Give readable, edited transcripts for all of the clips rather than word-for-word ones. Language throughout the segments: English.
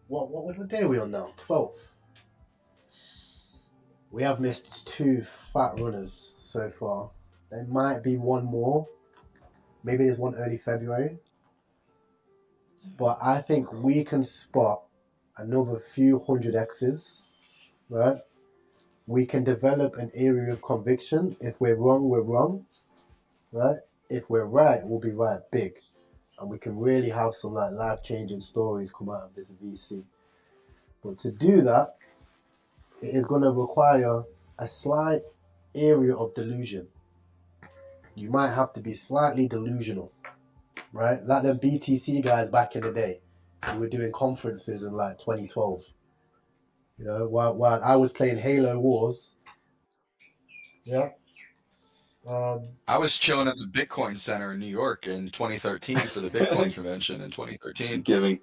what day are we on now? 12th. We have missed two fat runners so far. There might be one more. Maybe there's one early February. But I think we can spot another few hundred X's, right? We can develop an area of conviction. If we're wrong, we're wrong, right? If we're right, we'll be right big. And we can really have some like life-changing stories come out of this VC. But to do that, it is going to require a slight area of delusion. You might have to be slightly delusional, right? Like them BTC guys back in the day who were doing conferences in like 2012. You know, while I was playing Halo Wars. Yeah. I was chilling at the Bitcoin Center in New York in 2013 for the Bitcoin convention in 2013. giving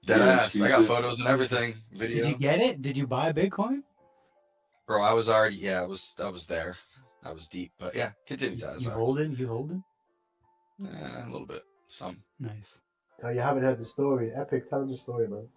Deadass. I got speeches. photos and everything, Did you video. get it? Did you buy Bitcoin? Bro, I was already, yeah, I was there. I was deep, but yeah, continue to You hold it? You hold it? a little bit, some. Nice. Oh, you haven't heard the story. Epic, tell them the story, man.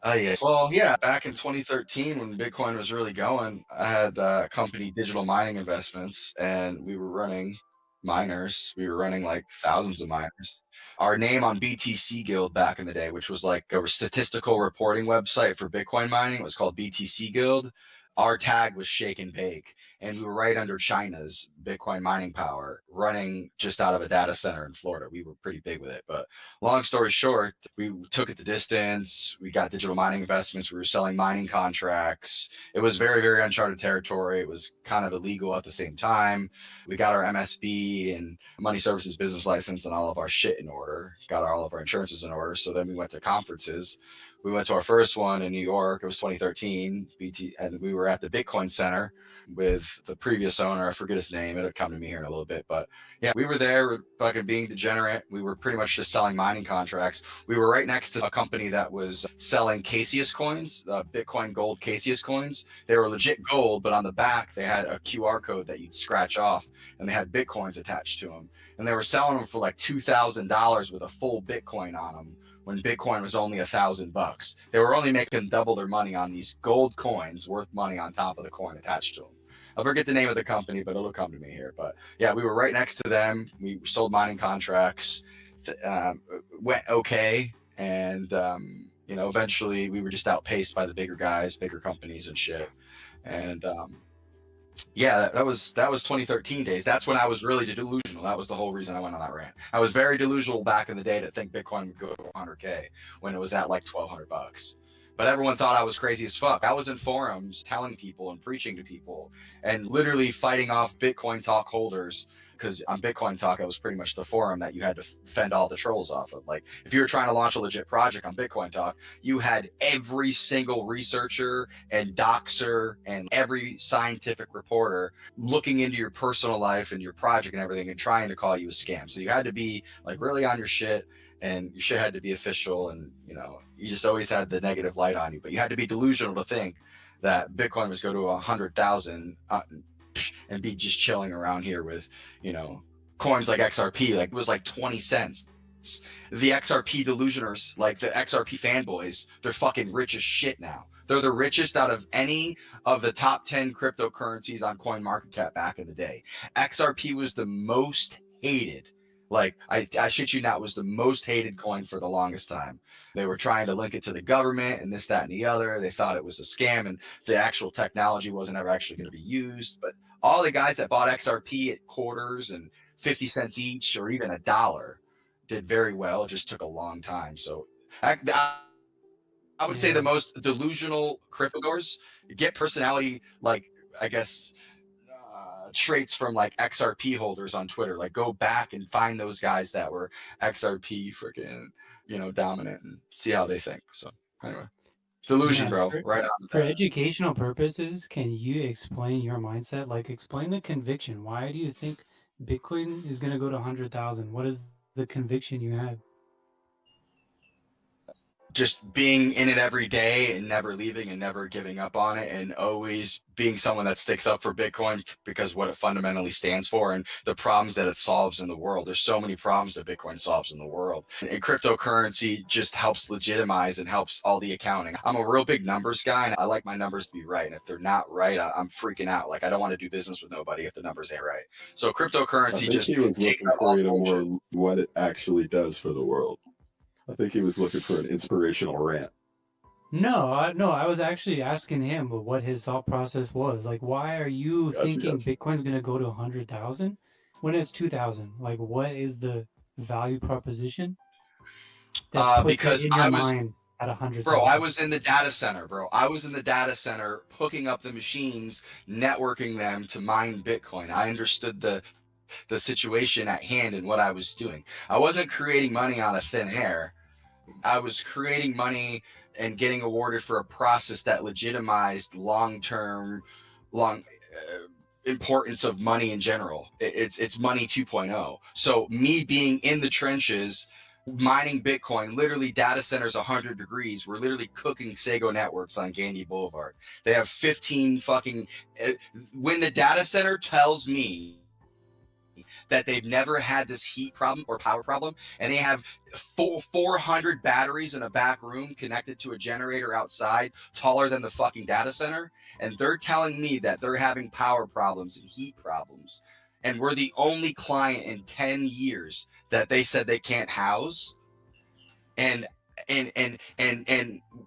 Oh yeah. Well, yeah, back in 2013 when Bitcoin was really going, I had a company, Digital Mining Investments, and we were running miners. We were running like thousands of miners. Our name on BTC Guild back in the day, which was like a statistical reporting website for Bitcoin mining, it was called BTC Guild. Our tag was Shake and Bake, and we were right under China's Bitcoin mining power, running just out of a data center in Florida. We were pretty big with it, but long story short, we took it the distance. We got digital mining investments. We were selling mining contracts. It was very, very uncharted territory. It was kind of illegal at the same time. We got our MSB and money services business license and all of our shit in order, got all of our insurances in order. So then we went to conferences. We went to our first one in New York. It was 2013, and we were at the Bitcoin Center with the previous owner. I forget his name. It'll come to me here in a little bit, but yeah, we were there fucking being degenerate. We were pretty much just selling mining contracts. We were right next to a company that was selling Cassius coins, Bitcoin gold Cassius coins. They were legit gold, but on the back they had a QR code that you'd scratch off, and they had Bitcoins attached to them. And they were selling them for like $2,000 with a full Bitcoin on them when Bitcoin was only $1,000. They were only making double their money on these gold coins worth money on top of the coin attached to them. I forget the name of the company, but it'll come to me here. But yeah, we were right next to them. We sold mining contracts, went okay, and eventually we were just outpaced by the bigger guys, bigger companies and shit. And yeah, that was 2013 days. That's when I was really delusional. That was the whole reason I went on that rant. I was very delusional back in the day to think Bitcoin would go to 100K when it was at like $1,200. But everyone thought I was crazy as fuck. I was in forums telling people and preaching to people and literally fighting off Bitcoin Talk holders, because on Bitcoin Talk, that was pretty much the forum that you had to fend all the trolls off of. Like, if you were trying to launch a legit project on Bitcoin Talk, you had every single researcher and doxer and every scientific reporter looking into your personal life and your project and everything and trying to call you a scam. So you had to be like really on your shit, and your shit had to be official, and you just always had the negative light on you. But you had to be delusional to think that Bitcoin was go to 100,000 and be just chilling around here with coins like XRP. Like, it was like 20 cents. The XRP delusioners, like the XRP fanboys, they're fucking rich as shit now. They're the richest out of any of the top 10 cryptocurrencies on CoinMarketCap back in the day. XRP was the most hated. Like, I shit you not, was the most hated coin for the longest time. They were trying to link it to the government and this, that, and the other. They thought it was a scam, and the actual technology wasn't ever actually going to be used. But all the guys that bought XRP at quarters and 50 cents each, or even $1, did very well. It just took a long time. So I would say the most delusional crypto goers get personality, like, I guess, traits from like XRP holders on Twitter. Like, go back and find those guys that were XRP freaking, dominant, and see how they think. So anyway, delusion, bro. Right on with For that. educational purposes, can you explain your mindset? Like, explain the conviction. Why do you think Bitcoin is going to go to 100,000? What is the conviction you have? just being in it every day and never leaving and never giving up on it, and always being someone that sticks up for Bitcoin because what it fundamentally stands for and the problems that it solves in the world. There's so many problems that Bitcoin solves in the world. And cryptocurrency just helps legitimize and helps all the accounting. I'm a real big numbers guy, and I like my numbers to be right. And if they're not right, I'm freaking out. Like, I don't want to do business with nobody if the numbers ain't right. So I cryptocurrency think just he was takes looking out for all you the to bullshit. more what it actually does for the world. I think he was looking for an inspirational rant. No, I was actually asking him what his thought process was. Like, why are you thinking Bitcoin's gonna go to 100,000 when it's 2,000? Like, what is the value proposition that puts it Because in your mind at 100,000? I was in the data center, bro. I was in the data center hooking up the machines, networking them to mine Bitcoin. I understood the situation at hand and what I was doing. I wasn't creating money out of thin air. I was creating money and getting awarded for a process that legitimized long importance of money in general. It's money 2.0. So me being in the trenches, mining Bitcoin, literally data centers 100 degrees. We're literally cooking Sago networks on Gandy Boulevard. They have 15 fucking. When the data center tells me that they've never had this heat problem or power problem, and they have 400 batteries in a back room connected to a generator outside taller than the fucking data center, and they're telling me that they're having power problems and heat problems, and we're the only client in 10 years that they said they can't house, and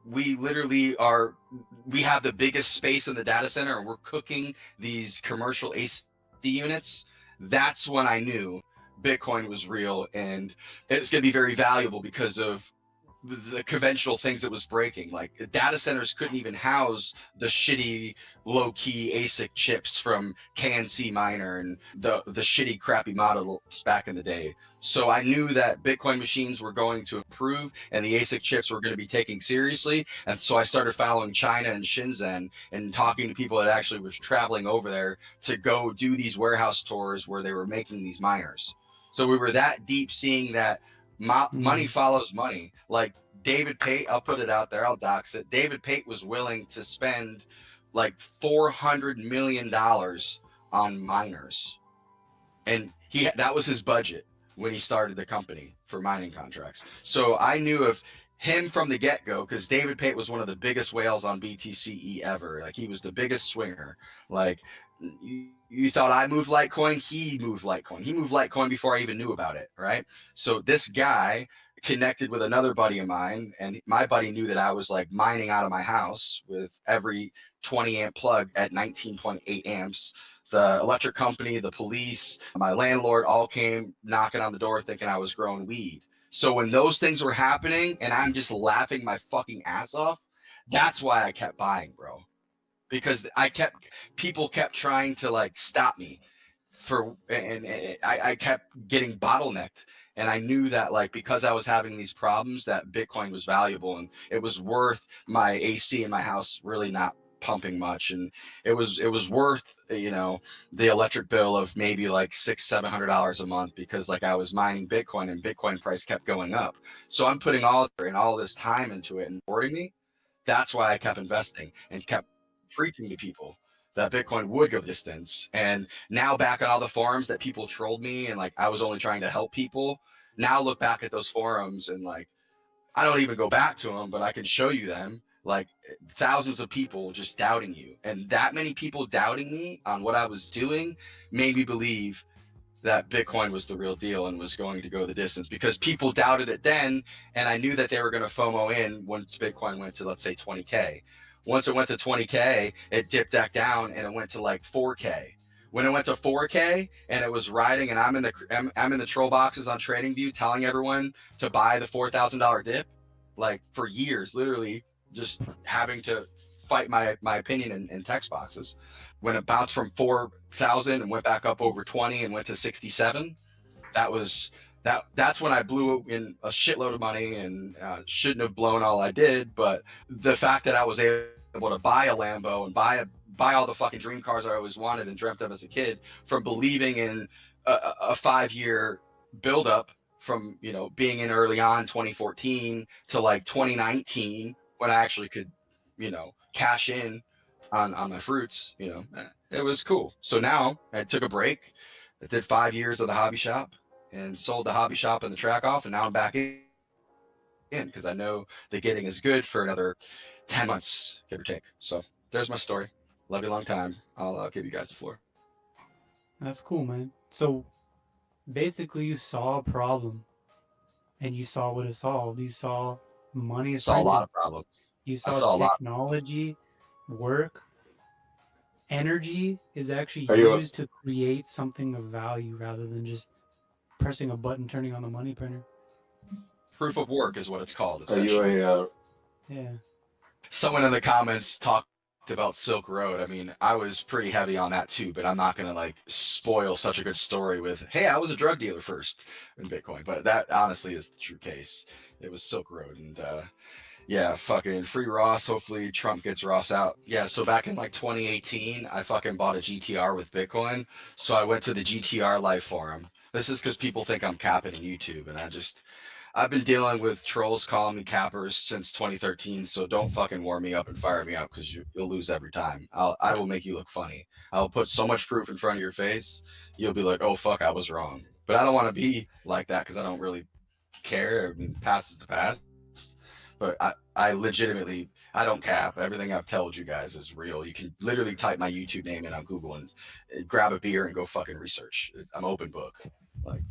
we literally we have the biggest space in the data center, and we're cooking these commercial AC units. That's when I knew Bitcoin was real, and it's going to be very valuable because of the conventional things that was breaking. Like, data centers couldn't even house the shitty low-key ASIC chips from KNC Miner and the shitty crappy models back in the day. So I knew that Bitcoin machines were going to improve and the ASIC chips were going to be taken seriously. And so I started following China and Shenzhen and talking to people that actually was traveling over there to go do these warehouse tours where they were making these miners. So we were that deep, seeing that money follows money. Like, David Pate, I'll put it out there, I'll dox it. David Pate was willing to spend like $400 million on miners. And that was his budget when he started the company for mining contracts. So I knew of him from the get-go, because David Pate was one of the biggest whales on BTCE ever. Like, he was the biggest swinger. Like, you thought I moved Litecoin, he moved Litecoin. He moved Litecoin before I even knew about it, right? So this guy connected with another buddy of mine, and my buddy knew that I was like mining out of my house with every 20 amp plug at 19.8 amps. The electric company, the police, my landlord all came knocking on the door thinking I was growing weed. So when those things were happening and I'm just laughing my fucking ass off, that's why I kept buying, bro. Because people kept trying to like stop me and I kept getting bottlenecked. And I knew that, like, because I was having these problems, that Bitcoin was valuable and it was worth my AC in my house really not pumping much, and it was worth, the electric bill of maybe like $600-700 a month, because like I was mining Bitcoin and Bitcoin price kept going up. So I'm putting all this time into it and supporting me. That's why I kept investing and kept preaching to people that Bitcoin would go the distance. And now, back on all the forums that people trolled me and like I was only trying to help people, now look back at those forums and like I don't even go back to them, but I can show you them. Like, thousands of people just doubting you. And that many people doubting me on what I was doing made me believe that Bitcoin was the real deal and was going to go the distance, because people doubted it then. And I knew that they were going to FOMO in once Bitcoin went to, let's say, 20K. Once it went to 20K, it dipped back down and it went to like 4K. When it went to 4K and it was riding, and I'm in the troll boxes on TradingView telling everyone to buy the $4,000 dip, like for years, literally just having to fight my opinion in text boxes. When it bounced from 4,000 and went back up over 20 and went to 67, that's when I blew in a shitload of money, and shouldn't have blown all I did. But the fact that I was able to buy a Lambo and buy all the fucking dream cars I always wanted and dreamt of as a kid, from believing in a 5-year buildup from, you know, being in early on 2014 to like 2019 when I actually could, you know, cash in on my fruits, you know, it was cool. So now I took a break. I did 5 years of the hobby shop and sold the hobby shop and the track off, and now I'm back in because I know the getting is good for another 10 months, give or take. So there's my story. Love you a long time. I'll give you guys the floor. That's cool, man. So basically, you saw a problem and you saw what it solved. You saw money is Saw a lot printed. of problems. You I saw saw a lot. technology work. Energy is actually Are you used to create something of value rather than just pressing a button, turning on the money printer. Proof of work is what it's called, are you essentially. a Yeah. Someone in the comments talked about Silk Road. I mean, I was pretty heavy on that too, but I'm not gonna like spoil such a good story with, hey, I was a drug dealer first in Bitcoin. But that honestly is the true case. It was Silk Road, and yeah, fucking free Ross. Hopefully Trump gets Ross out. Yeah, so back in like 2018, I fucking bought a GTR with Bitcoin. So I went to the GTR live forum. This is because people think I'm capping on YouTube, and I've been dealing with trolls calling me cappers since 2013. So don't fucking warm me up and fire me up because you'll lose every time. I will make you look funny. I'll put so much proof in front of your face, you'll be like, oh fuck, I was wrong. But I don't want to be like that because I don't really care. I mean, past is the past. But I legitimately, I don't cap. Everything I've told you guys is real. You can literally type my YouTube name in on Google and grab a beer and go fucking research. I'm open book. Like,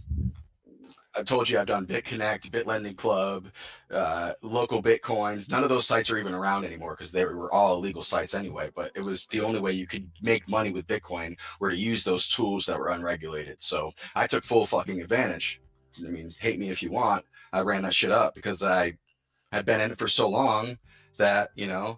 I've told you I've done BitConnect, BitLending Club, local Bitcoins. None of those sites are even around anymore because they were all illegal sites anyway. But it was the only way you could make money with Bitcoin were to use those tools that were unregulated. So I took full fucking advantage. I mean, hate me if you want. I ran that shit up because I had been in it for so long that, you know,